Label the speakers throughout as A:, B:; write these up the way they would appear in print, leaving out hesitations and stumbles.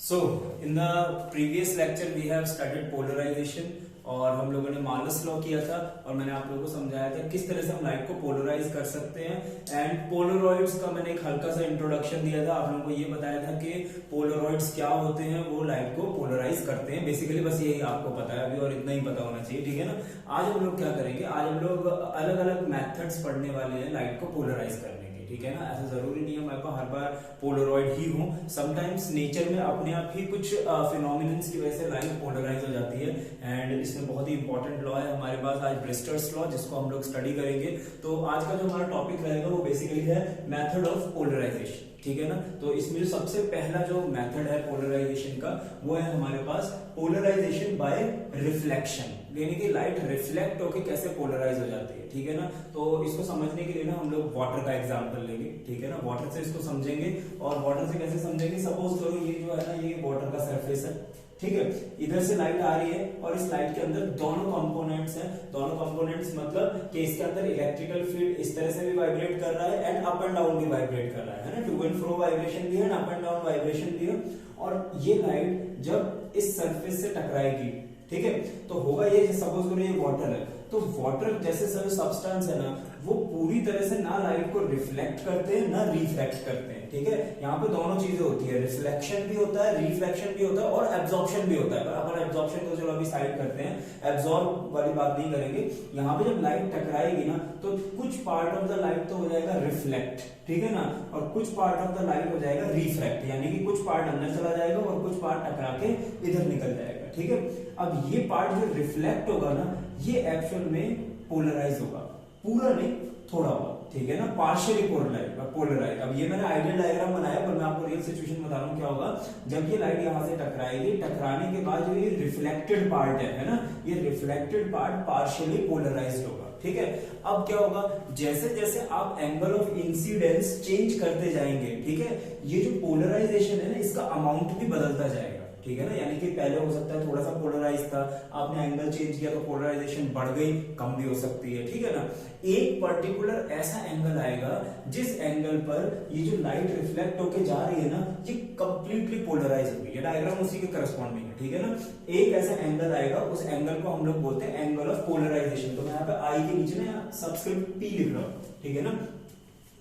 A: So, in the previous lecture we have studied polarization और हम लोगों ने मार्लस लॉ किया था और मैंने आप लोगों को समझाया था किस तरह से हम लाइट को पोलराइज कर सकते हैं एंड पोलरॉइड्स का मैंने एक हल्का सा इंट्रोडक्शन दिया था। आप लोगों को ये बताया था कि पोलरॉइड्स क्या होते हैं, वो लाइट को पोलराइज करते हैं। बेसिकली बस यही आपको पता है अभी और इतना ही पता होना चाहिए, ठीक है ना। आज हम लोग क्या करेंगे, आज हम लोग अलग अलग मेथड्स पढ़ने वाले हैं लाइट को पोलराइज करने के, ठीक है ना। ऐसा जरूरी नहीं है हमारे पास हर बार पोलरॉइड ही हो, समटाइम्स नेचर में अपने आप ही कुछ फिनोमिनन्स की वजह से लाइट पोलराइज हो जाती है एंड इसमें बहुत ही इंपॉर्टेंट लॉ है हमारे पास आज ब्रिस्टर्स लॉ, जिसको हम लोग स्टडी करेंगे। तो आज का जो हमारा टॉपिक रहेगा वो बेसिकली है मेथड ऑफ पोलराइजेशन, ठीक है ना। तो इसमें जो सबसे पहला जो मेथड है पोलराइजेशन का वो है हमारे पास पोलराइजेशन बाय रिफ्लेक्शन, यानी कि लाइट रिफ्लेक्ट होकर कैसे पोलराइज हो जाती है, ठीक है ना। तो इसको समझने के लिए ना हम लोग वाटर का एग्जांपल लेंगे, ठीक है ना। वाटर से इसको समझेंगे और वाटर से कैसे समझेंगे, सपोज करो ये जो है ना ये वाटर का सरफेस है, ठीक है। इधर से लाइट आ रही है और इस लाइट के अंदर दोनों कंपोनेंट्स हैं। दोनों कंपोनेंट्स मतलब कि इसके अंदर इलेक्ट्रिकल फील्ड इस तरह से भी वाइब्रेट कर रहा है एंड अप एंड डाउन भी वाइब्रेट कर रहा है ना। टू एंड फ्रो वाइब्रेशन भी है, अप एंड डाउन वाइब्रेशन भी है। और ये लाइट जब इस सरफेस से टकराएगी, ठीक है, तो होगा ये, सपोज करो ये वाटर है, तो वाटर जैसे सभी सब्सटेंस है ना वो पूरी तरह से ना लाइट को रिफ्लेक्ट करते हैं ना रिफ्रैक्ट करते हैं, ठीक है। यहाँ पे दोनों चीजें होती है, रिफ्लेक्शन भी होता है, रिफ्रैक्शन भी होता है और एब्जॉर्प्शन भी होता है। अपन एब्जॉर्प्शन को चलो अभी साइड करते हैं, एब्जॉर्ब वाली बात नहीं करेंगे। यहाँ पे जब लाइट टकराएगी ना तो कुछ पार्ट ऑफ द लाइट तो हो जाएगा रिफ्लेक्ट, ठीक है ना, और कुछ पार्ट ऑफ द लाइट हो जाएगा रिफ्रैक्ट, यानी कि कुछ पार्ट अंदर चला जाएगा और कुछ पार्ट टकरा के इधर निकल जाएगा, ठीक है। अब ये पार्ट जो रिफ्लेक्ट होगा ना ये एक्चुअल में पोलराइज होगा, पूरा नहीं थोड़ा होगा, ठीक है ना, पार्शियली पोलराइज। अब ये मैंने आइडियल डायग्राम बनाया पर मैं आपको रियल सिचुएशन बता रहा हूँ क्या होगा। जब ये लाइट यहां से टकराएगी, टकराने के बाद जो ये रिफ्लेक्टेड पार्ट है ना, ये रिफ्लेक्टेड पार्ट पार्शियली पोलराइज्ड होगा, ठीक है। अब क्या होगा, जैसे जैसे आप एंगल ऑफ इंसिडेंस चेंज करते जाएंगे, ठीक है, ये जो पोलराइजेशन है ना इसका अमाउंट भी बदलता जाएगा, ठीक है ना। यानी कि पहले हो सकता है थोड़ा सा पोलराइज था, आपने एंगल चेंज किया तो पोलराइजेशन बढ़ गई, कम भी हो सकती है, ठीक है ना। एक पर्टिकुलर ऐसा एंगल आएगा जिस एंगल पर ये जो लाइट रिफ्लेक्ट होके जा रही है ना ये कंप्लीटली पोलराइज होगी। ये डायग्राम उसी के करस्पॉन्डिंग है, ठीक है ना। एक ऐसा एंगल आएगा, उस एंगल को हम लोग बोलते हैं एंगल ऑफ पोलराइजेशन। तो मैं यहाँ पे आई के नीचे ना सबस्क्रिप्ट पी लिख रहा हूं, ठीक है ना।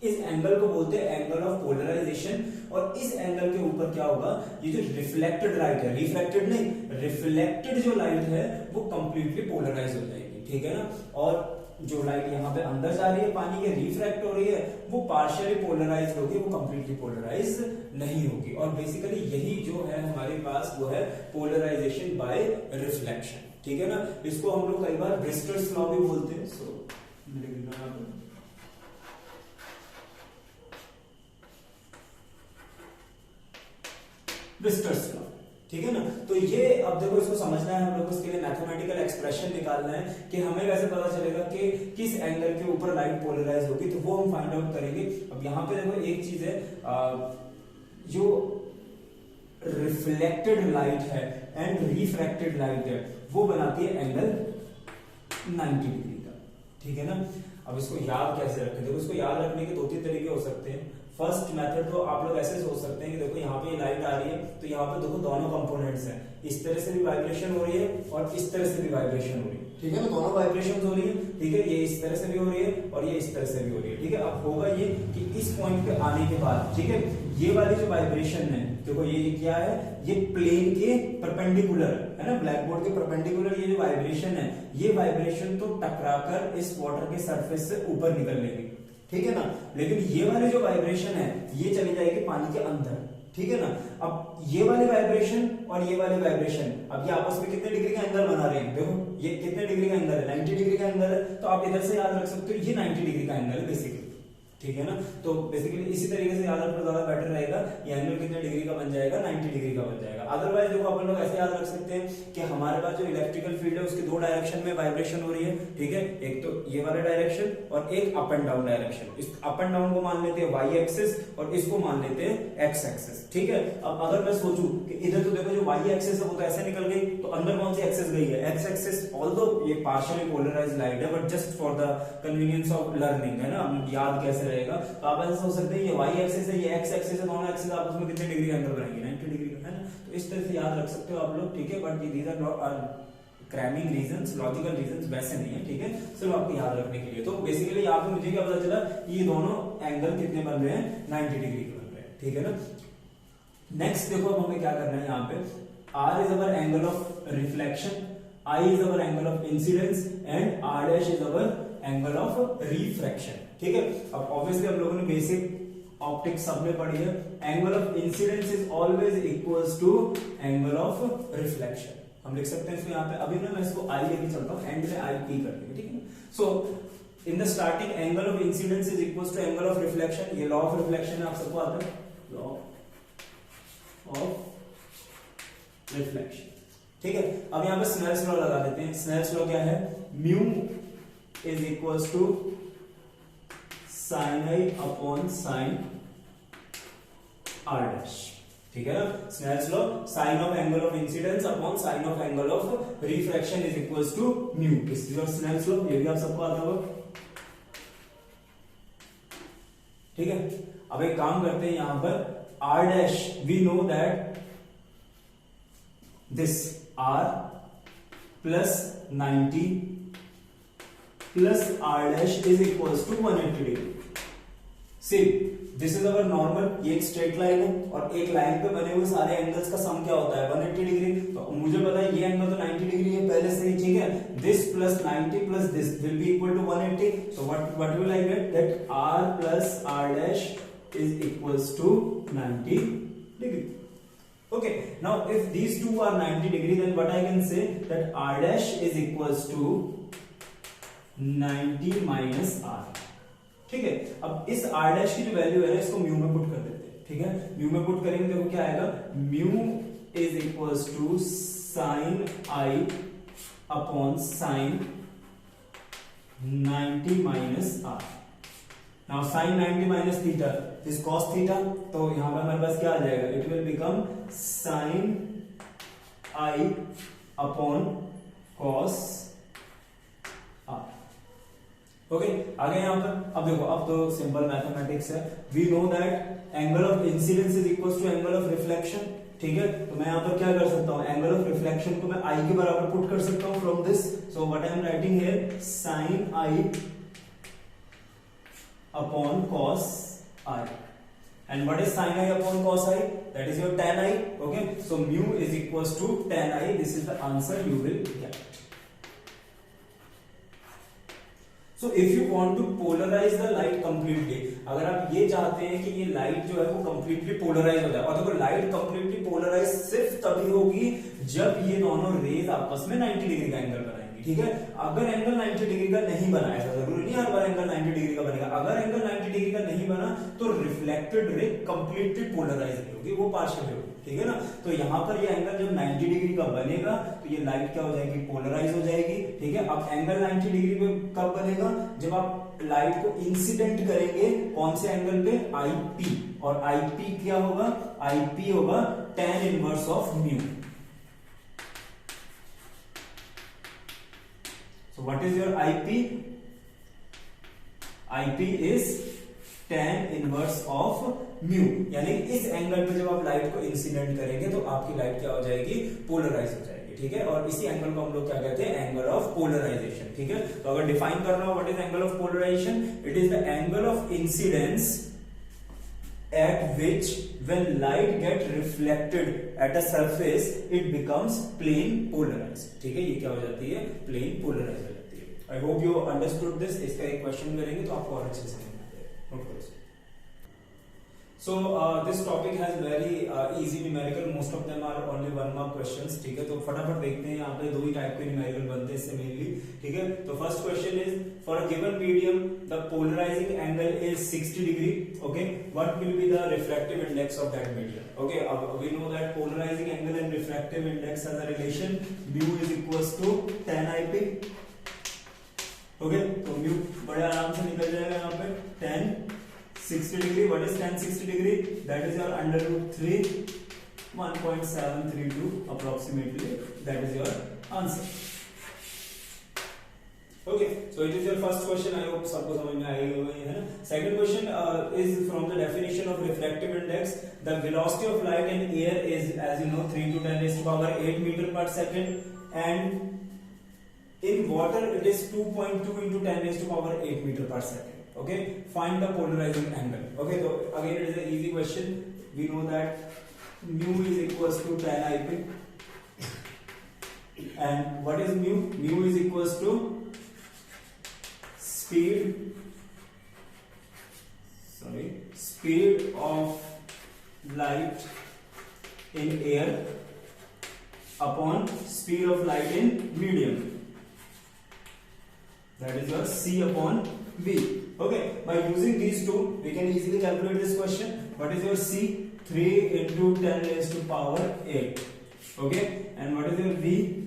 A: इस एंगल को बोलते हैं एंगल ऑफ पोलराइजेशन और इस एंगल के ऊपर क्या होगा, ये जो रिफ्लेक्टेड लाइट है, रिफ्लेक्टेड नहीं, रिफ्लेक्टेड जो लाइट है वो कंप्लीटली पोलराइज हो जाएगी, ठीक है ना। और जो लाइट यहाँ पे अंदर जा रही है पानी के, रिफ्रैक्ट हो रही है, वो पार्शियली पोलराइज होगी, वो कंप्लीटली पोलराइज नहीं होगी। और बेसिकली यही जो है हमारे पास वो है पोलराइजेशन बाय रिफ्लेक्शन, ठीक है ना। इसको हम लोग कई बार ब्रिस्टर्स लॉ भी बोलते हैं। सो ब्रिस्टर्स लॉ, ठीक है ना। तो ये अब देखो इसको समझना है हम लोग को, इसके लिए मैथमेटिकल एक्सप्रेशन निकालना है कि हमें कैसे पता चलेगा कि किस एंगल के ऊपर लाइट पोलराइज होगी, तो वो हम फाइंड आउट करेंगे। अब यहाँ पे देखो एक चीज है, जो रिफ्लेक्टेड लाइट है एंड रिफ्रैक्टेड लाइट है वो बनाती है एंगल 90 डिग्री का, ठीक है ना। अब इसको याद कैसे रखें, देखो इसको याद रखने के दो तीन तरीके हो सकते हैं। फर्स्ट मेथड तो आप लोग ऐसे सोच सकते हैं कि देखो यहाँ पे लाइट आ रही है तो यहाँ पे देखो दोनों कंपोनेंट्स हैं, इस तरह से भी वाइब्रेशन हो रही है और इस तरह से भी वाइब्रेशन हो रही है, ठीक है ना। दोनों वाइब्रेशन हो रही है, ठीक है, ये इस तरह से भी हो रही है और ये इस तरह से भी हो रही है, ठीक है। अब होगा ये कि इस पॉइंट पे आने के बाद, ठीक है, ये वाली जो वाइब्रेशन है देखो ये क्या है, ये प्लेन के परपेंडिकुलर है ना, ब्लैक बोर्ड के परपेंडिकुलर ये जो वाइब्रेशन है, ये वाइब्रेशन तो टकराकर इस वाटर के सरफेस से ऊपर निकल लेगी, ठीक है ना। लेकिन ये वाली जो वाइब्रेशन है ये चली जाएगी पानी के अंदर, ठीक है ना। अब ये वाली वाइब्रेशन और ये वाली वाइब्रेशन अब ये आपस में कितने डिग्री का एंगल बना रहे हैं, देखो ये कितने डिग्री का एंगल है, 90 डिग्री का एंगल है। तो आप इधर से याद रख सकते हो ये 90 डिग्री का एंगल है बेसिकली, ठीक है ना। तो बेसिकली इसी तरीके से याद रखना ज्यादा बेटर रहेगा। ये एंगल कितने डिग्री का बन जाएगा, 90 डिग्री का बन जाएगा। अदरवाइज देखो अपन लोग ऐसे याद रख सकते हैं कि हमारे पास जो इलेक्ट्रिकल फील्ड है उसके दो डायरेक्शन में वाइब्रेशन हो रही है, ठीक है, एक तो ये वाला डायरेक्शन और एक अप एंड डाउन डायरेक्शन। इस अप एंड डाउन को मान लेते हैं वाई एक्सिस और इसको मान लेते हैं एक्स एक्सिस, ठीक है। अब अगर मैं सोचूं कि इधर तो देखो जो वाई एक्सिस है वो तो ऐसे निकल गई, तो अंदर कौन सी एक्सिस गई है, एक्स एक्सिस। ऑल्दो ये पार्शियली पोलराइज्ड लाइट है but just for the convenience of learning, है ना, याद कैसे रहेगा। तो आप ऐसा सोच सकते हैं ये वाई एक्सिस है, ये एक्स एक्सिस है, दोनों एक्सिस आपस में कितने डिग्री का एंगल बनाएंगे, 90 डिग्री का, है ना। तो इस तरह से याद रख सकते हो आप लोग, ठीक है। But these are cramming reasons, logical reasons वैसे नहीं है, ठीक है, सिर्फ आपको याद रखने के लिए। तो बेसिकली यहाँ पे मुझे क्या पता चला, ये दोनों एंगल कितने बन रहे हैं, 90 डिग्री के बन रहे हैं, ठीक है ना। नेक्स्ट देखो अब हमें क्या करना है यहाँ पे, R is our angle of reflection, I is our angle of incidence and R dash is our angle of refraction, ठीक है। अब ऑब्वियसली हम लोगों ने बेसिक ऑप्टिक्स सब में पढ़ी है, angle of incidence is always equals to angle of reflection. हम लिख सकते हैं इसको यहाँ पे, अभी ना मैं इसको I लेके चलता हूँ, एंड में I P कर देंगे, ठीक है। So in the starting angle of incidence is equals to angle of reflection, ये लॉ ऑफ रिफ्लेक्शन है, आप सबको आता है, लॉ ऑफ रिफ्लेक्शन, ठीक है। अब यहां पे स्नेल्स लॉ लगा देते हैं। स्नेल्स लॉ क्या है, mu is equals to sine i upon sine r dash, ठीक है ना। Snell's law, sine of angle of incidence upon sine of angle of refraction is equals to mu, this is your Snell's law, ये भी आप सबको आता होगा, ठीक है। अब एक काम करते हैं, यहां पर r dash, we know that this R plus 90 plus R dash is equals to 180 degree. See, this is our normal, ये एक स्ट्रेट लाइन है और एक लाइन पे बने हुए सारे एंगल्स का सम क्या होता है, 180 डिग्री। तो मुझे पता है ये एंगल तो 90 डिग्री है पहले से ही, ठीक है। this plus 90 plus this will be equal to 180. So what will I get, that R plus R dash is equals to 90 degree. Okay, now if these two are 90 degree, then what I can say that R dash is equals to 90 minus R, ठीक है। अब इस R dash की जो value है ना, इसको mu में पुट कर देते हैं, ठीक है। म्यू में पुट करेंगे, देखो क्या आएगा, mu is equals to sine i upon sine 90 minus R। Now sin 90 minus theta is cos theta, तो यहां पर हमारे पास क्या आ जाएगा, it will become sin I upon cos R, okay. आगे यहां पर अब देखो, अब तो सिंपल मैथमेटिक्स है, we know that angle of incidence is equals to angle of reflection, ठीक है। तो मैं यहां पर क्या कर सकता हूं, एंगल ऑफ रिफ्लेक्शन को मैं I के बराबर पुट कर सकता हूं from this. So what I am writing here, sin I upon cos I, and what is sin I upon cos I, that is your tan I, okay। So mu is equals to tan I, this is the answer you will get. So if you want to polarize the light completely, अगर आप ये चाहते हैं कि ये light जो है वो completely polarize हो जाए, और देखो लाइट completely polarize सिर्फ तभी होगी जब ये दोनों रेज आपस में 90 डिग्री का एंगल बनाएंगे, ठीक है। अगर एंगल 90 डिग्री का नहीं बना, ऐसा जरूरी नहीं हर बार एंगल 90 डिग्री का बनेगा, अगर एंगल 90 डिग्री का नहीं बना तो रिफ्लेक्टेड रे कंप्लीटली पोलराइज नहीं होगी, वो पार्शियल होगी, ठीक है ना। तो यहाँ पर ये एंगल जब 90 डिग्री का बनेगा तो ये लाइट क्या हो जाएगी, पोलराइज हो जाएगी, ठीक है। अब एंगल 90 डिग्री पे कब बनेगा, जब आप लाइट को इंसिडेंट करेंगे कौन से एंगल पे, IP, और IP क्या होगा, IP होगा tan inverse of mu. So what is your IP? IP is tan inverse of mu, यानी इस एंगल पे जब आप लाइट को इंसिडेंट करेंगे तो आपकी लाइट क्या हो जाएगी, पोलराइज हो जाएगी, ठीक है। और इसी एंगल को हम लोग क्या कहते हैं, एंगल ऑफ पोलराइजेशन, ठीक है। तो अगर डिफाइन करना हो what is angle of polarisation, it is the angle of incidence at which when light get reflected at a surface it becomes plane polarized, ठीक है। ये क्या हो जाती है, plane polarized हो जाती है। I hope you understood this। इसका एक क्वेश्चन करेंगे तो आपको और अच्छे से समझ आ जाएगा, नोट करो। So this topic has very easy numerical, most of them are only 1 mark questions, ठीक है। तो फटाफट देखते हैं, यहाँ पे दो ही टाइप के न्यूमेरिकल बनते हैं इससे मेनली, ठीक है। तो first question is, for a given medium the polarising angle is 60 degree, okay, what will be the refractive index of that medium, okay. अब we know that polarising angle and refractive index has a relation, mu is equals to tan IP, okay. तो mu बड़े आराम से निकल जाएगा यहाँ पे, tan 60 degree, what is tan 60 degree, that is your under root 3, 1.732 approximately, that is your answer, okay। So it is your first question, I hope सबको समझ में आएगा है ना। Second question is from the definition of refractive index, the velocity of light in air is as you know 3 to 10 raised to power 8 meter per second and in water it is 2.2 into 10 raised to power 8 meter per second. Okay, find the polarizing angle. Okay, so again it is an easy question. We know that mu is equals to tan IP, and what is mu? Mu is equals to speed of light in air upon speed of light in medium, that is your C upon V. Okay, by using these two we can easily calculate this question. What is your C? 3 into 10 raised to power 8. Okay, and what is your V?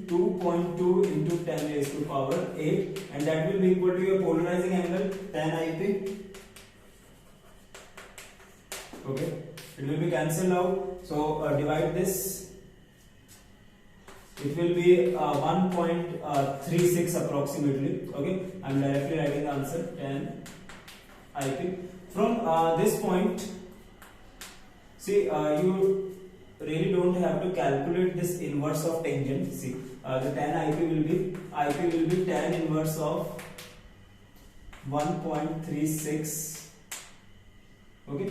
A: 2.2 into 10 raised to power 8, and that will be equal to your polarizing angle tan IP. Okay, it will be cancelled out, so divide this, it will be 1.36 approximately. Okay, I am directly writing the answer tan IP. From this point, see, you really don't have to calculate this inverse of tangent. See, the tan IP will be tan inverse of 1.36. Okay,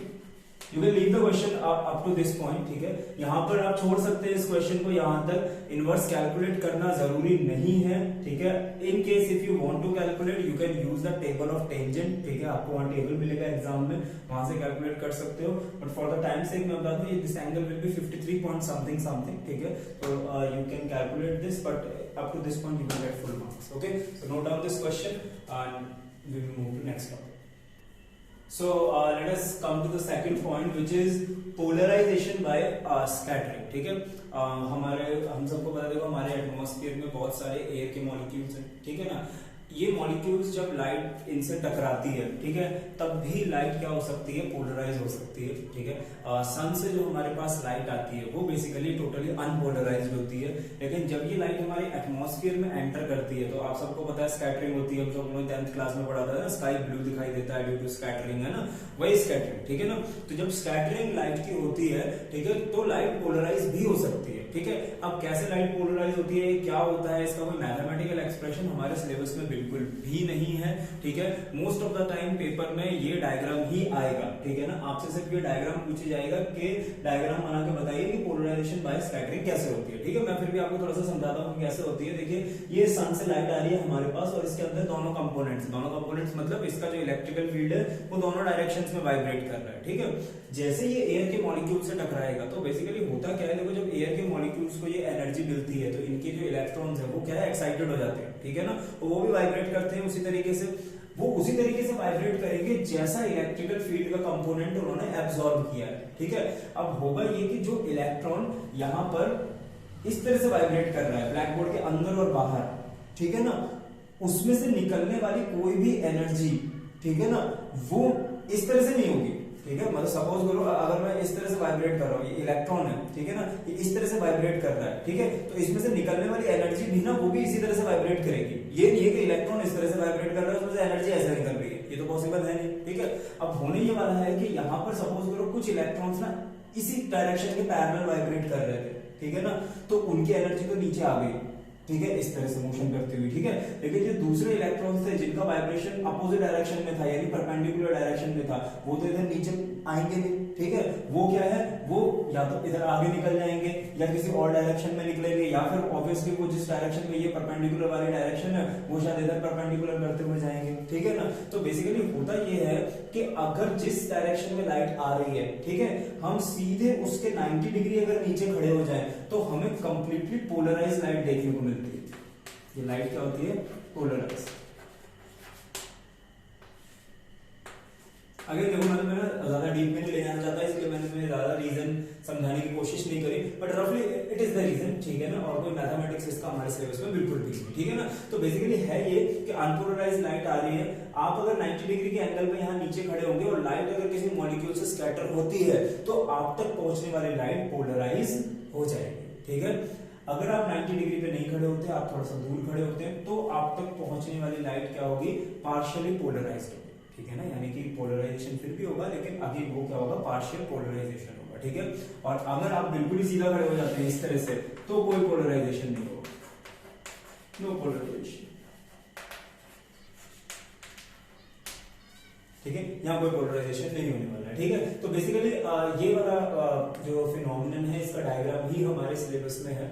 A: you will leave the question up to this point. ठीक है, यहाँ पर आप छोड़ सकते हैं इस question को, यहाँ तक इनवर्स कैलकुलेट करना जरूरी नहीं है. ठीक है, in case if you want to calculate you can use the table of tangent. ठीक है, आपको वहाँ टेबल मिलेगा एग्जाम में, वहां से कैलकुलेट कर सकते हो. But for the time sake मैं बता दूं, this angle will be 53 point something. ठीक है, तो you can calculate this, but up to this point you will get full marks. Okay, so note down this question and we will move to next topic. So let us come to the second point, which is polarization by scattering. ठीक है, हम सबको पता, देखो हमारे atmosphere में बहुत सारे एयर के मॉलिक्यूल्स हैं. ठीक है ना, ये मॉलिक्यूल्स जब लाइट इनसे टकराती है, ठीक है, तब भी लाइट क्या हो सकती है? पोलराइज हो सकती है. ठीक है, सन से जो हमारे पास लाइट आती है वो बेसिकली टोटली अनपोलराइज्ड होती है. लेकिन जब ये लाइट हमारे एटमॉस्फेयर में एंटर करती है तो आप सबको पता है स्कैटरिंग होती है. हम सब लोग 10th क्लास में पढ़ा था ना, स्काई ब्लू दिखाई देता है ड्यू टू स्कैटरिंग, है ना, वही स्कैटरिंग. ठीक है ना, तो जब स्कैटरिंग लाइट की होती है, ठीक है, तो लाइट पोलराइज भी हो सकती है. ठीक है, अब कैसे लाइट पोलराइज होती है, क्या होता है, इसका कोई मैथमेटिकल एक्सप्रेशन हमारे सिलेबस में बिल्कुल भी नहीं है. ठीक है, most of the time paper में ये डायग्राम ही आएगा. ठीक है ना, आपसे सिर्फ ये डायग्राम पूछा जाएगा कि डायग्राम बना के बताइए कि पोलराइजेशन बाय स्कैटरिंग कैसे होती है. ठीक है, मैं फिर भी आपको थोड़ा सा समझाता हूँ कैसे होती है. देखिए, ये सन से लाइट आ रही है हमारे पास और इसके अंदर दोनों कंपोनेंट्स मतलब इसका जो इलेक्ट्रिकल फील्ड है वो दोनों डायरेक्शंस में वाइब्रेट कर रहा है. ठीक है, जैसे ये एयर के मॉलिक्यूल से टकराएगा तो बेसिकली होता क्या है, देखो जब एयर के मॉलिक्यूल्स को ये एनर्जी मिलती है तो इनके जो इलेक्ट्रॉन्स है वो क्या है, एक्साइटेड हो जाते हैं. ठीक है ना, तो वो भी वाइब्रेट करते हैं उसी तरीके से. वो उसी तरीके से वाइब्रेट करेंगे जैसा इलेक्ट्रिकल फील्ड का कंपोनेंट उन्होंने एब्सॉर्ब किया है. ठीक है, अब होगा ये कि जो इलेक्ट्रॉन यहाँ पर इस तरह से वाइब्रेट कर रहा है ब्लैक बोर्ड के अंदर और बाहर, ठीक है ना, उसमें से निकलने वाली कोई भी एनर्जी, ठीक है ना, वो इस तरह से नहीं होगी. ठीक है, मतलब सपोज करो अगर मैं इस तरह से वाइब्रेट कर रहा हूँ, ये इलेक्ट्रॉन है, ठीक है ना, ये इस तरह से वाइब्रेट कर रहा है. ठीक है, तो इसमें से निकलने वाली एनर्जी भी ना वो भी इसी तरह से वाइब्रेट करेगी. ये नहीं है कि इलेक्ट्रॉन इस तरह से वाइब्रेट कर रहा है उसमें से एनर्जी ऐसे निकल रही है, ये तो पॉसिबल है नहीं. ठीक है, अब होने ये वाला है कि यहाँ पर सपोज करो कुछ इलेक्ट्रॉन्स ना इसी डायरेक्शन के पैरेलल वाइब्रेट कर रहे थे. ठीक है ना, तो उनकी एनर्जी तो नीचे आ गई. ठीक है, इस तरह से मोशन करती हुई. ठीक है, लेकिन जो दूसरे इलेक्ट्रॉन्स थे जिनका वाइब्रेशन अपोजिट डायरेक्शन में था यानी परपेंडिकुलर डायरेक्शन में था, वो तो इधर नीचे आएंगे नहीं. ठीक है, वो क्या है, वो या तो इधर आगे निकल जाएंगे या किसी और डायरेक्शन में निकलेंगे, या फिर ऑब्वियसली वो जिस डायरेक्शन में ये परपेंडिकुलर वाली डायरेक्शन है वो शायद इधर परपेंडिकुलर करते हुए जाएंगे. ठीक है ना, तो बेसिकली होता ये है कि अगर जिस डायरेक्शन में लाइट आ रही है, ठीक है, हम सीधे उसके 90 डिग्री अगर नीचे खड़े हो जाए तो हमें कंप्लीटली पोलराइज लाइट देखने को मिलती है. ये लाइट क्या होती है? पोलराइज. अगर देखो मैं ज्यादा डीप में नहीं ले जाना चाहता, इसलिए मैंने ज्यादा रीजन समझाने की कोशिश नहीं करी, बट रफली इट इज द रीजन. ठीक है ना, और कोई मैथमेटिक्स इसका हमारे सिलेबस में बिल्कुल भी नहीं. ठीक है ना, तो बेसिकली है ये कि अनपोलराइज्ड लाइट आ रही है. आप अगर 90 डिग्री के एंगल पे यहाँ नीचे खड़े होंगे और लाइट अगर किसी मॉलिक्यूल से स्कैटर होती है तो आप तक पहुंचने वाली लाइट पोलराइज हो जाएगी. ठीक है, अगर आप 90 डिग्री पे नहीं खड़े होते, आप थोड़ा सा दूर खड़े होते हैं, तो आप तक पहुंचने वाली लाइट क्या होगी, पार्शियली पोलराइज्ड होगी, ठीक है ना, यानी कि पोलराइजेशन फिर भी होगा, लेकिन अगेन वो क्या होगा, पार्शियल पोलराइजेशन होगा, ठीक है। और अगर आप बिल्कुल ही सीधा खड़े हो जाते हैं इस तरह से, तो कोई पोलराइजेशन नहीं होगा, नो पोलराइजेशन, ठीक है, यहाँ कोई पोलराइजेशन नहीं होने वाला है, ठीक है। तो बेसिकली ये वाला जो फिनोमिनन है, इसका डायग्राम ही हमारे सिलेबस में है।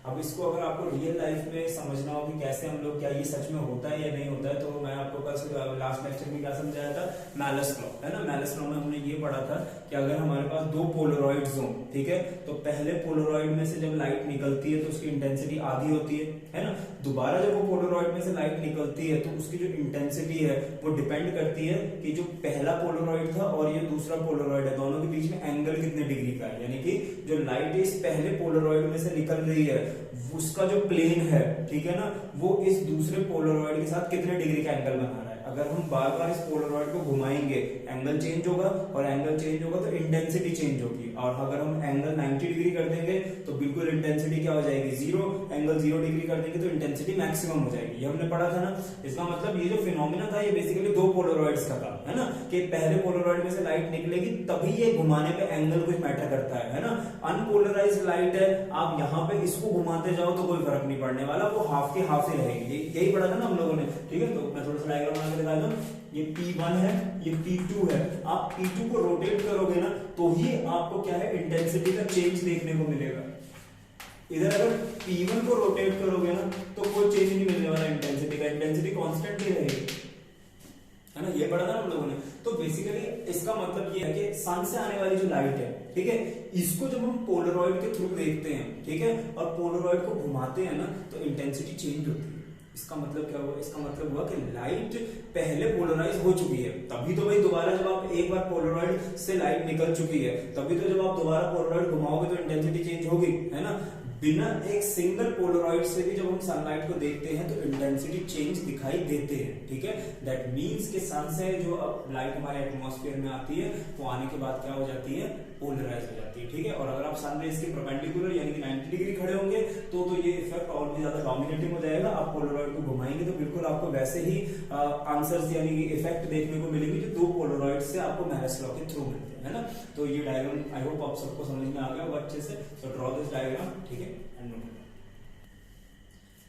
A: अब इसको अगर आपको रियल लाइफ में समझना हो कि कैसे हम लोग, क्या ये सच में होता है या नहीं होता है, तो मैं आपको कल लास्ट लेक्चर में क्या समझाया था, मैलस लॉ, है ना। मैलस लॉ में हमने ये पढ़ा था कि अगर हमारे पास दो पोलरॉइड्स हो, ठीक है, तो पहले पोलरॉइड में से जब लाइट निकलती है तो उसकी इंटेंसिटी आधी होती है ना। दोबारा जब वो पोलरॉइड में से लाइट निकलती है तो उसकी जो इंटेंसिटी है वो डिपेंड करती है कि जो पहला पोलरॉइड था और ये दूसरा पोलरॉइड है, दोनों के बीच में एंगल कितने डिग्री का है, यानी कि जो लाइट इस पहले पोलरॉइड में से निकल रही है उसका जो प्लेन है, ठीक है ना, वो इस दूसरे पोलरॉइड के साथ कितने डिग्री का एंगल बना रहा है। अगर हम बार बार इस पोलरॉइड को घुमाएंगे, एंगल चेंज होगा, और एंगल चेंज होगा तो इंटेंसिटी चेंज होगी, और अगर हम एंगल 90 डिग्री कर देंगे तो बिल्कुल इंटेंसिटी क्या हो जाएगी, जीरो। एंगल 0 डिग्री कर देंगे तो इंटेंसिटी मैक्सिमम हो जाएगी, ये हमने पढ़ा था ना। इसका मतलब ये जो फिनोमिना था ये बेसिकली दो पोलरॉइड्स का था, है ना, कि पहले पोलरॉइड में से लाइट निकलेगी तभी ये घुमाने पे एंगल कुछ मैटर करता है ना। अनपोलराइज्ड लाइट है, आप यहाँ पे इसको घुमाते जाओ तो कोई फर्क नहीं पड़ने वाला, वो हाफ के हाफ ही रहेगी, यही पढ़ा था ना हम लोगों ने, ठीक है। तो मैं थोड़ा सा डायग्राम बना के दिखा दूं, ये P1 है, ये P2 है, आप P2 को रोटेट करोगे ना तो ही आपको क्या है, इंटेंसिटी का चेंज देखने को मिलेगा। इधर अगर P1 को रोटेट करोगे ना तो कोई चेंज नहीं मिलने वाला इंटेंसिटी का, इंटेंसिटी कांस्टेंट ही रहेगी, है ना, ये पढ़ा था हम लोगों ने। तो बेसिकली इसका मतलब ये है कि सन से आने वाली जो लाइट है, ठीक है, इसको जब हम पोलरॉइड के थ्रू देखते हैं, ठीक है, और पोलरॉइड को घुमाते हैं ना तो इंटेंसिटी चेंज होती है। इसका मतलब क्या हुआ, इसका मतलब हुआ कि लाइट पहले पोलराइज हो चुकी है, तभी तो भाई दोबारा जब आप एक बार पोलरॉइड से लाइट निकल चुकी है, तभी तो जब आप दोबारा पोलरॉइड घुमाओगे तो इंटेंसिटी चेंज होगी, है ना। बिना एक सिंगल पोलरॉइड से भी जब हम सनलाइट को देखते हैं तो इंटेंसिटी चेंज दिखाई देते हैं, ठीक है। दैट मींस कि सन से जो लाइट हमारे एटमॉस्फेयर में आती है वो आने के बाद क्या हो जाती है, पोलराइज हो जाती है, ठीक है। और अगर आप सन रेज के परपेंडिकुलर यानी कि 90 डिग्री खड़े होंगे तो ये इफेक्ट और भी ज्यादा डोमिनेटिंग हो जाएगा। आप पोलरॉइड को घुमाएंगे तो बिल्कुल आपको वैसे ही आंसर्स यानी कि इफेक्ट देखने को मिलेंगे जो दो पोलरॉइड से आपको मैलस लॉ के थ्रू मिलते हैं, है ना। तो ये डायग्राम आई होप आप सबको समझ में आ गया होगा अच्छे से। सो ड्रॉ दिस डायग्राम, ठीक है, and note.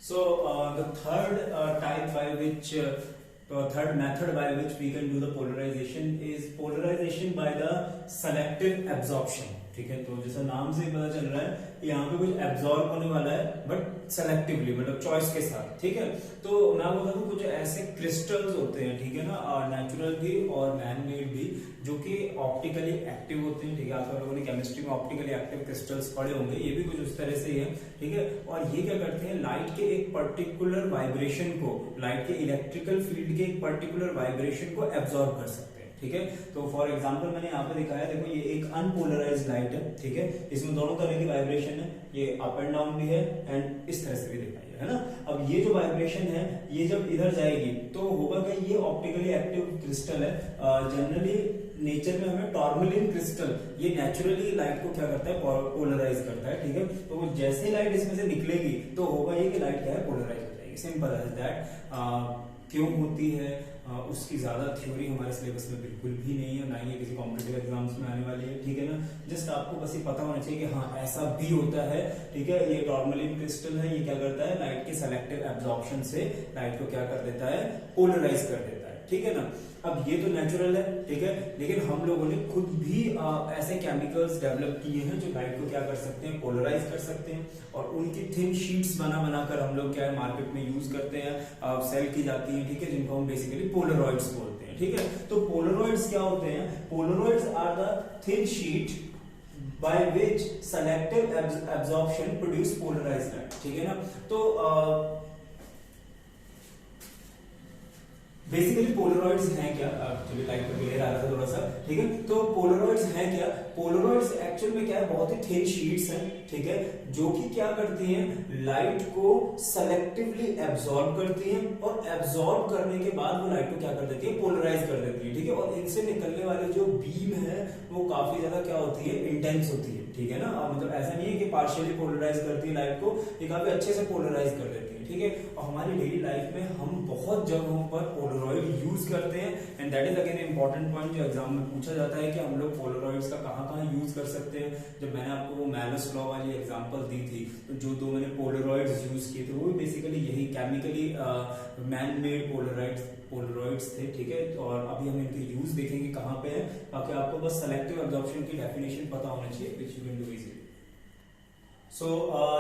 A: So the third type by which third method by which we can do the polarization is polarization by the selective absorption, ठीक है। तो जैसा नाम से पता चल रहा है यहाँ पे कुछ एब्जॉर्ब होने वाला है, बट सेलेक्टिवली, मतलब चॉइस के साथ, ठीक है। तो मैं बता दूं कुछ ऐसे क्रिस्टल्स होते हैं, ठीक है ना, नेचुरल भी और मैन मेड भी, जो कि ऑप्टिकली एक्टिव होते हैं, ठीक है। आप लोगों ने केमिस्ट्री में ऑप्टिकली एक्टिव क्रिस्टल्स पढ़े होंगे, ये भी कुछ उस तरह से ही है, ठीक है। और ये क्या करते हैं, लाइट के एक पर्टिकुलर वाइब्रेशन को, लाइट के इलेक्ट्रिकल फील्ड के एक पर्टिकुलर वाइब्रेशन को एब्जॉर्ब कर सकते हैं, ठीक है। तो फॉर एग्जांपल मैंने यहाँ पे दिखाया, देखो ये एक अनपोलराइज्ड लाइट है, ठीक है, इसमें दोनों तरह की वाइब्रेशन है, ये अप एंड डाउन भी है एंड इस तरह से भी दिखाई है ना। अब ये जो वाइब्रेशन है ये जब इधर जाएगी तो होगा कि ये ऑप्टिकली एक्टिव क्रिस्टल है। जनरली नेचर में हमें टॉर्मलिन क्रिस्टल, ये नेचुरली लाइट को क्या करता है, पोलराइज करता है, ठीक है। तो जैसे लाइट इसमें से निकलेगी तो होगा ये कि लाइट क्या है, पोलराइज हो जाएगी, सिंपल एज दैट। क्यों होती है उसकी ज्यादा थ्योरी हमारे सिलेबस में बिल्कुल भी नहीं है, ना ही किसी कॉम्पिटिटिव एग्जाम्स में आने वाली है, ठीक है ना। जस्ट आपको बस ये पता होना चाहिए कि हाँ ऐसा भी होता है, ठीक है। ये टॉर्मलिन क्रिस्टल है, ये क्या करता है, लाइट के सेलेक्टिव एब्जॉर्प्शन से लाइट को क्या कर देता है, पोलराइज कर देता है, ठीक है ना। अब ये तो नेचुरल है, ठीक है, लेकिन हम लोगों ने खुद भी ऐसे केमिकल्स डेवलप किए हैं जो लाइट को क्या कर सकते हैं, पोलराइज कर सकते हैं, और उनकी थिन शीट्स बना बनाकर हम लोग क्या है मार्केट में यूज करते हैं, सेल की जाती हैं, ठीक है, जिनको हम बेसिकली पोलरॉइड्स बोलते हैं, ठीक है। तो पोलरॉइड्स क्या होते हैं, polaroids are the thin sheet by which selective absorption produce polarized light, ठीक है ना। तो बेसिकली पोलरॉइड्स हैं क्या, चलिए लाइट का क्लियर आ रहा था थोड़ा सा, ठीक है। तो पोलरॉइड्स हैं क्या, पोलरॉइड्स एक्चुअल में क्या है, बहुत ही थिन शीट्स हैं, ठीक है, जो कि क्या करती हैं, लाइट को सेलेक्टिवली एब्जॉर्ब करती हैं और एब्जॉर्ब करने के बाद वो लाइट को क्या कर देती है, पोलराइज कर देती है, ठीक है। और इनसे निकलने वाले जो बीम है वो काफी ज्यादा क्या होती है, इंटेंस होती है, ठीक है ना। मतलब ऐसा नहीं है कि पार्शियली पोलराइज करती है लाइट को, ये काफी अच्छे से पोलराइज कर देती है, ठीक है। और हमारी डेली लाइफ में हम बहुत जगहों पर पोलरॉइड यूज करते हैं, and that is again important point जो एग्जाम में पूछा जाता है कि हम लोग पोलरॉइड्स का कहाँ यूज कर सकते हैं। जब मैंने आपको वो मैलस लॉ वाली एग्जांपल दी थी, तो जो दो मैंने पोलरॉइड्स यूज किए थे वो बेसिकली यही केमिकली मैन मेड पोलरॉइड्स थे, ठीक है। और अभी हम इनके यूज देखेंगे कहाँ पे है, बाकी आपको बस सेलेक्टिव एब्जॉर्प्शन की डेफिनेशन पता होना चाहिए, which you can do easily. So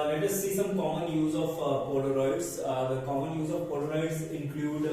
A: let us see some common use of Polaroids. The common use of Polaroids include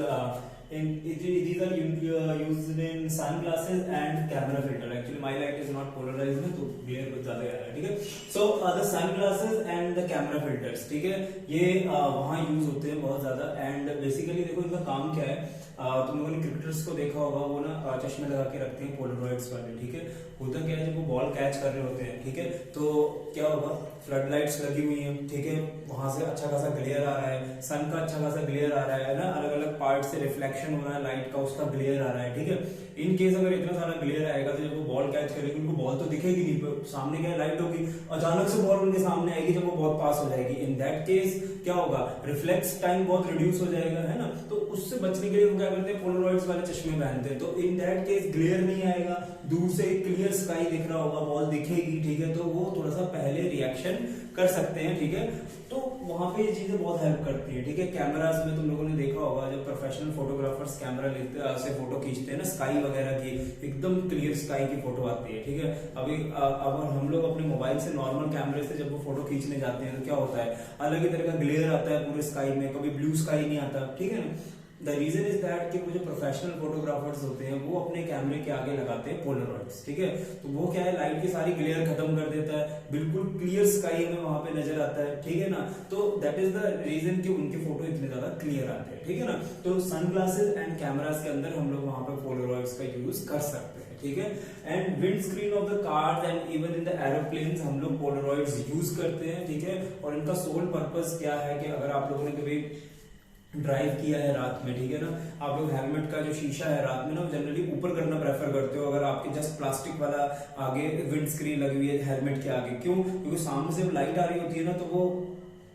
A: these are used in sunglasses and camera filter. Actually, my light is not polarized ना, तो glare कुछ ज्यादा आ रहा है, ठीक है। So the sunglasses and the camera filters, ठीक है, ये वहाँ यूज होते हैं बहुत ज्यादा। एंड बेसिकली देखो इनका काम क्या है, तुम लोगों ने क्रिकेटर्स को देखा होगा, वो ना चश्मे लगा के रखते हैं पोलरॉइड्स वाले, ठीक है। होता क्या है, जब वो बॉल कैच कर रहे होते हैं, ठीक है, तो क्या होगा, फ्लड लाइट्स लगी हुई हैं, ठीक है, वहां से अच्छा खासा ग्लेयर आ रहा है, सन का अच्छा खासा ग्लेयर आ रहा है ना, अलग अलग पार्ट से रिफ्लेक्शन हो रहा है लाइट का, उसका ग्लेयर आ रहा है, ठीक है। इन केस अगर इतना सारा ग्लेयर आएगा तो जब वो बॉल कैच करेगी उनको बॉल तो दिखेगी नहीं, सामने क्या लाइट होगी, अचानक से बॉल उनके सामने आएगी जब वो बहुत पास हो जाएगी। इन दैट केस क्या होगा, रिफ्लेक्स टाइम बहुत रिड्यूस हो जाएगा, है ना। तो उससे बचने के लिए वो क्या करते हैं, पोलरॉइड्स वाले चश्मे पहनते हैं। तो इन दैट केस ग्लेयर नहीं आएगा, दूर से क्लियर स्काई दिख रहा होगा, बॉल दिखेगी, ठीक है, तो वो थोड़ा सा पहले रिएक्शन कर सकते हैं, ठीक है। तो वहां पे ये चीजें बहुत हेल्प करती है, ठीक है। कैमरास में तुम लोगों ने देखा होगा, जब प्रोफेशनल फोटोग्राफर्स कैमरा लेते से फोटो खींचते हैं ना, स्काई वगैरह की एकदम क्लियर स्काई की फोटो आती है, ठीक है। अभी अगर हम लोग अपने मोबाइल से नॉर्मल कैमरे से जब वो फोटो खींचने जाते हैं तो क्या होता है, अलग ही तरह का ग्लेयर आता है पूरे स्काई में, कभी ब्लू स्काई नहीं आता, ठीक है ना। द रीजन इज दैट कि वो जो प्रोफेशनल फोटोग्राफर्स होते हैं वो अपने कैमरे के आगे लगाते हैं पोलरॉइड्स, ठीक है। तो वो क्या है, लाइट की सारी ग्लेयर खत्म कर देता है, बिल्कुल क्लियर स्काई हमें वहां पे नजर आता है, ठीक है ना। तो दैट इज द रीजन कि उनके फोटो इतने ज्यादा क्लियर आते हैं, ठीक है ना। तो सनग्लासेस एंड कैमरास के अंदर हम लोग वहां पे पोलरॉइड्स का यूज कर सकते हैं, ठीक है। And wind screen of the cars and even in the aeroplanes हम लोग पोलरॉइड्स यूज करते हैं, ठीक है। और इनका सोल पर्पस क्या है कि अगर आप लोगों ने कभी ड्राइव किया है रात में, ठीक है ना, आप लोग हेलमेट का जो शीशा है रात में ना जनरली ऊपर करना प्रेफर करते हो, अगर आपके जस्ट प्लास्टिक वाला आगे विंड स्क्रीन लगी हुई है हेलमेट के आगे, क्यों, क्योंकि सामने से लाइट आ रही होती है ना, तो वो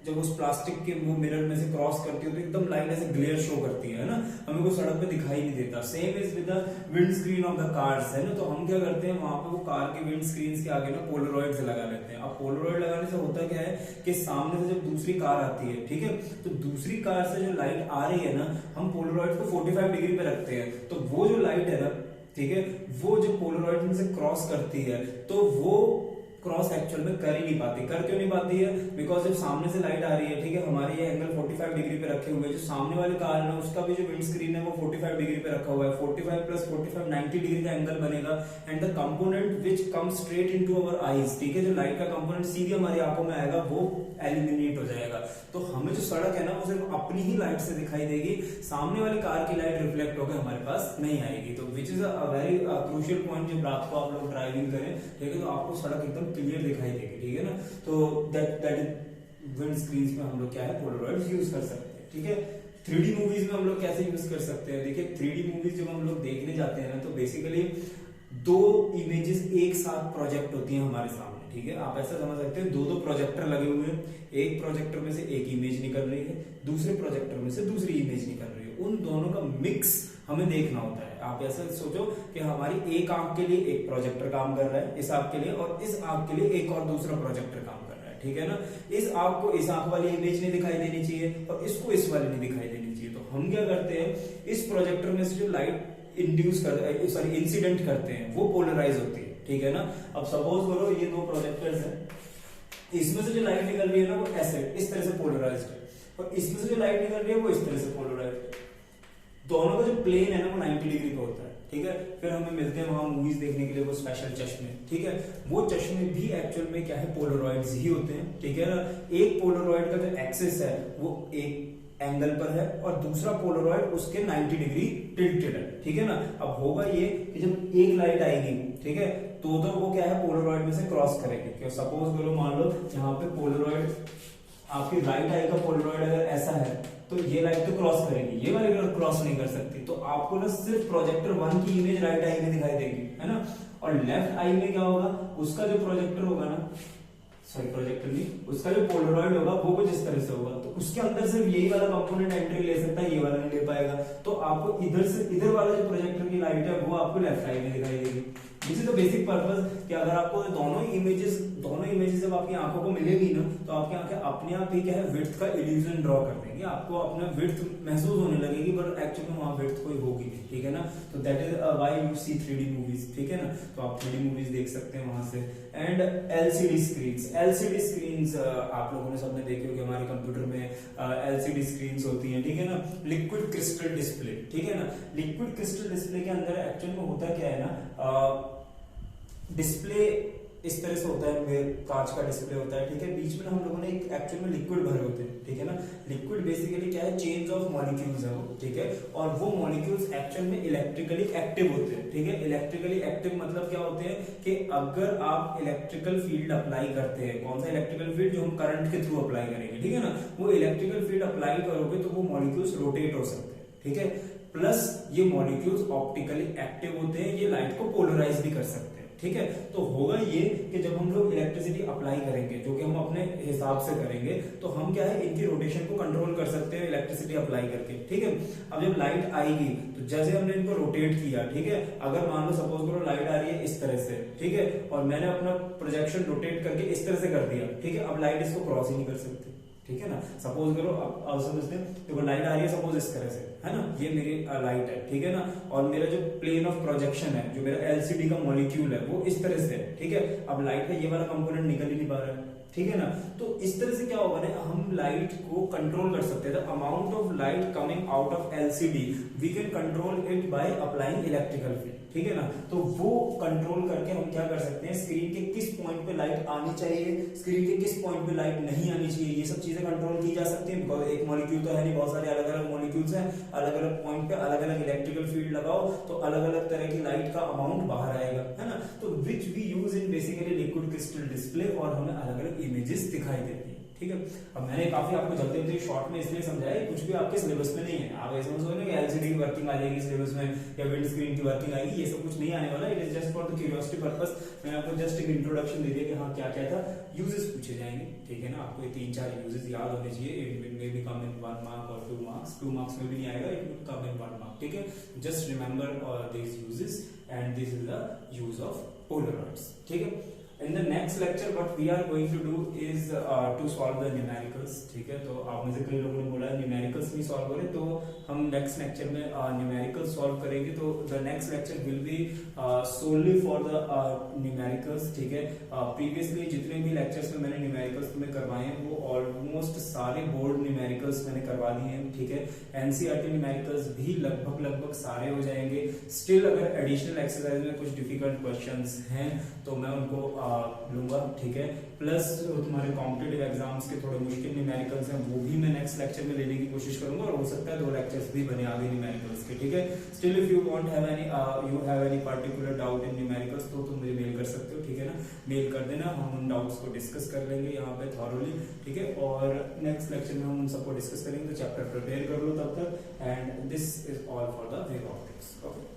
A: जब उस प्लास्टिक के वो मिरर में से क्रॉस करती है तो एकदम लाइट ऐसे ग्लेयर शो करती है ना, हमें वो सड़क पे दिखाई नहीं देता। Same is with the wind screen of the cars, है ना। तो हम क्या करते हैं, वहां पे वो कार के विंड स्क्रीन के आगे ना पोलरॉइड्स लगा लेते हैं। अब पोलरॉइड लगाने से होता क्या है कि सामने से जब दूसरी कार आती है, ठीक है, तो दूसरी कार से जो लाइट आ रही है ना, हम पोलरॉइड को 45 डिग्री पे रखते हैं, तो वो जो लाइट है ना, ठीक है, वो जो पोलरॉइड में से क्रॉस करती है तो वो क्रॉस एक्चुअल में कर ही नहीं पाती। कर क्यों नहीं पाती है, बिकॉज जब सामने से लाइट आ रही है, ठीक है, हमारे ये एंगल 45 डिग्री पे रखे हुए हैं, जो सामने वाली कार है ना उसका भी जो विंड स्क्रीन है वो 45 डिग्री पे रखा हुआ है, 45 प्लस 45 90 डिग्री का एंगल बनेगा। And the component which come straight into our eyes, ठीक है, जो लाइट का कंपोनेंट सीधे हमारी आंखों में आएगा वो एलिमिनेट हो जाएगा। तो हमें जो सड़क है ना वो सिर्फ अपनी ही लाइट से दिखाई देगी, सामने वाली कार की लाइट रिफ्लेक्ट होकर हमारे पास नहीं आएगी। तो which is a very crucial point, जब रात को आप लोग ड्राइविंग करें, ठीक है, तो आपको सड़क एकदम क्लियर दिखाई देगी, ठीक है ना। तो दैट इज विंड स्क्रीन में हम लोग क्या है पोलरॉइड्स यूज कर सकते हैं, ठीक है। 3D मूवीज में हम लोग कैसे यूज कर सकते हैं, देखिए 3D मूवीज जब हम लोग देखने जाते हैं ना, तो बेसिकली दो इमेजेस एक साथ प्रोजेक्ट होती हैं हमारे सामने, ठीक है। आप ऐसा समझ सकते हैं, दो प्रोजेक्टर लगे हुए हैं, एक प्रोजेक्टर में से एक इमेज निकल रही है, दूसरे प्रोजेक्टर में से दूसरी इमेज निकल रही है, उन दोनों का मिक्स हमें देखना होता है। आप ऐसा सोचो कि हमारी एक आंख के लिए एक प्रोजेक्टर काम कर रहा है इस आंख के लिए, और इस आंख के लिए एक और दूसरा प्रोजेक्टर काम कर रहा है, ठीक है ना। इस आंख को इस आंख वाली इमेज नहीं दिखाई देनी चाहिए और इसको इस वाली नहीं दिखाई देनी चाहिए। तो हम क्या करते हैं, इस प्रोजेक्टर में से जो लाइट इंड्यूस कर सॉरी इंसिडेंट करते हैं वो पोलराइज होती है, ठीक है ना। अब सपोज करो ये दो प्रोजेक्टर्स हैं, इसमें से जो लाइट निकल रही है ना वो ऐसे इस तरह से पोलराइज्ड है, और इसमें से जो लाइट निकल रही है वो इस तरह से पोलराइज्ड है। दोनों का जो प्लेन है ना वो 90 डिग्री का होता है, ठीक है। फिर हमें मिलते हैं वहां मूवीज देखने के लिए वो स्पेशल चश्मे, ठीक है। वो चश्मे भी एक्चुअल में क्या है, पोलरॉइड्स ही होते हैं, ठीक है ना। एक पोलरॉइड का जो एक्सिस है वो एक एंगल पर है और दूसरा पोलरॉइड उसके 90 डिग्री टिल्टेड है, ठीक है ना। अब होगा ये कि जब एक लाइट आएगी, ठीक है, तो वो क्या है पोलरॉइड में से क्रॉस करेगी। क्यों सपोज करो मान लो यहाँ पे पोलरॉइड आपकी राइट आई का पोलरॉइड अगर ऐसा है तो ये लाइट तो क्रॉस करेगी, ये वाली क्रॉस नहीं कर सकती। तो आपको ना सिर्फ प्रोजेक्टर 1 की इमेज राइट आई में दिखाई देगी, है ना। और लेफ्ट आई में क्या होगा, उसका जो प्रोजेक्टर होगा ना, सॉरी प्रोजेक्टर नहीं, उसका जो पोलरॉइड होगा वो कुछ इस तरह से होगा। तो उसके अंदर सिर्फ यही वाला कंपोनेंट एंट्री ले सकता है, ये वाला नहीं ले पाएगा। तो आपको इधर से इधर वाला जो प्रोजेक्टर की लाइट है वो आपको लेफ्ट आई में दिखाई देगी। This is the basic purpose कि अगर आपको दोनों इमेजेस जब आपकी आंखों को मिलेगी ना तो आपकी आंखें अपने आप ही क्या है विड्थ का इल्यूजन ड्रॉ कर देंगे, आपको अपना विड्थ महसूस होने लगेगी, पर एक्चुअली में वहां विड्थ कोई होगी नहीं, ठीक है ना। तो that is why you see 3D movies, ठीक है ना। तो आप 3D मूवीज देख सकते हैं वहां से। एंड एलसीडी स्क्रीन्स आप लोगों ने सबने देखे होंगे, हमारे कंप्यूटर में एलसीडी स्क्रीन्स होती हैं, ठीक है ना। लिक्विड क्रिस्टल डिस्प्ले, ठीक है ना। लिक्विड क्रिस्टल डिस्प्ले के अंदर एक्चुअल में होता क्या है ना, डिस्प्ले इस तरह से होता है, कांच का डिस्प्ले होता है, ठीक है। बीच में हम लोगों ने एक एक्चुअल में लिक्विड भरे होते हैं, ठीक है ना। लिक्विड बेसिकली क्या है, चेन्स ऑफ मॉलिक्यूल्स है वो, ठीक है। और वो मॉलिक्यूल्स एक्चुअल में इलेक्ट्रिकली एक्टिव होते हैं, ठीक है। इलेक्ट्रिकली एक्टिव मतलब क्या होते हैं कि अगर आप इलेक्ट्रिकल फील्ड अप्लाई करते हैं, कौन सा इलेक्ट्रिकल फील्ड, जो हम करंट के थ्रू अप्लाई करेंगे, ठीक है ना, वो इलेक्ट्रिकल फील्ड अप्लाई करोगे तो वो मॉलिक्यूल्स रोटेट हो सकते हैं, ठीक है। प्लस ये मॉलिक्यूल्स ऑप्टिकली एक्टिव होते हैं, ये लाइट को पोलराइज भी कर सकते हैं, ठीक है। तो होगा ये कि जब हम लोग इलेक्ट्रिसिटी अप्लाई करेंगे, जो कि हम अपने हिसाब से करेंगे, तो हम क्या है इनकी रोटेशन को कंट्रोल कर सकते हैं इलेक्ट्रिसिटी अप्लाई करके, ठीक है। अब जब लाइट आएगी तो जैसे हमने इनको रोटेट किया, ठीक है, अगर मान लो सपोज करो लाइट आ रही है इस तरह से, ठीक है, और मैंने अपना प्रोजेक्शन रोटेट करके इस तरह से कर दिया, ठीक है। अब लाइट इसको क्रॉस ही नहीं कर सकती, ठीक है ना। सपोज करो अब समझते हैं, देखो लाइट आ रही है सपोज इस तरह से, है ना, ये मेरी लाइट है, ठीक है ना। और मेरा जो प्लेन ऑफ प्रोजेक्शन है, जो मेरा एलसीडी का मॉलिक्यूल है, वो इस तरह से है, ठीक है। अब लाइट का ये वाला कंपोनेंट निकल ही नहीं पा रहा है, ठीक है ना। तो इस तरह से क्या होगा ना, हम लाइट को कंट्रोल कर सकते हैं। The amount of light coming out of LCD we can control it by applying electrical field, ठीक है ना। तो वो कंट्रोल करके हम क्या कर सकते हैं, स्क्रीन के किस पॉइंट पे लाइट आनी चाहिए, स्क्रीन के किस पॉइंट पे लाइट नहीं आनी चाहिए, ये सब चीजें कंट्रोल की जा सकती है। बिकॉज एक मॉलिक्यूल तो है नहीं, बहुत सारे अलग अलग मॉलिक्यूल्स हैं, अलग अलग पॉइंट पे अलग अलग इलेक्ट्रिकल फील्ड लगाओ तो अलग अलग तरह की लाइट का अमाउंट बाहर आएगा, है ना। तो which we use in basically liquid crystal display, और हमें अलग अलग इमेजेस दिखाई देती है, ठीक है। अब मैंने काफी आपको जल्दी जल्दी शॉर्ट में इसलिए समझाया, कुछ भी आपके सिलेबस में नहीं है। आप ऐसे समझोगे कि एलसीडी की वर्किंग आ जाएगी सिलेबस में या विंड स्क्रीन की वर्किंग आएगी, ये सब कुछ नहीं आने वाला। It is just for the curiosity purpose. मैंने आपको जस्ट एक इंट्रोडक्शन दे दिया कि हाँ क्या क्या था, यूजेस पूछे जाएंगे, ठीक है ना। आपको ये 3-4 यूजेस याद होने चाहिए। It may be come in 1 mark और 2 मार्क्स, 2 मार्क्स में भी नहीं आएगा, it will come in 1 mark, ठीक है। Just remember this uses and this is the use of polaroids, ठीक है। In the next lecture what we are going to do is to solve the numericals, ठीक है। तो आप में से कई लोगों ने बोला है न्यूमेरिकल्स नहीं सॉल्व करें, तो हम नेक्स्ट लेक्चर में न्यूमेरिकल्स सॉल्व करेंगे। तो the next lecture will be solely for the numericals, ठीक है। प्रीवियसली जितने भी लेक्चर्स में मैंने न्यूमेरिकल्स तुम्हें करवाए हैं वो ऑलमोस्ट सारे बोर्ड न्यूमेरिकल्स मैंने करवा दिए हैं, ठीक है। एनसीईआरटी न्यूमेरिकल्स भी लगभग सारे हो जाएंगे। स्टिल अगर एडिशनल एक्सरसाइज में कुछ डिफिकल्ट क्वेश्चंस हैं तो मैं उनको लूंगा, ठीक है। प्लस तुम्हारे कॉम्पिटिटिव एग्जाम्स के थोड़े मुश्किल न्यूमेरिकल्स हैं वो भी मैं नेक्स्ट लेक्चर में लेने की कोशिश करूंगा, और हो सकता है 2 लेक्चर्स भी बने आगे न्यूमेरिकल्स के, ठीक है। Still if you want have any particular doubt in numericals तो तुम मुझे मेल कर सकते हो, ठीक है ना। मेल कर देना, हम उन डाउट्स को डिस्कस कर लेंगे यहाँ पे थॉरोली, ठीक है। और नेक्स्ट लेक्चर में हम उन सबको डिस्कस करेंगे। तो चैप्टर प्रिपेयर कर लो तब तक, and this is all for the wave optics, okay.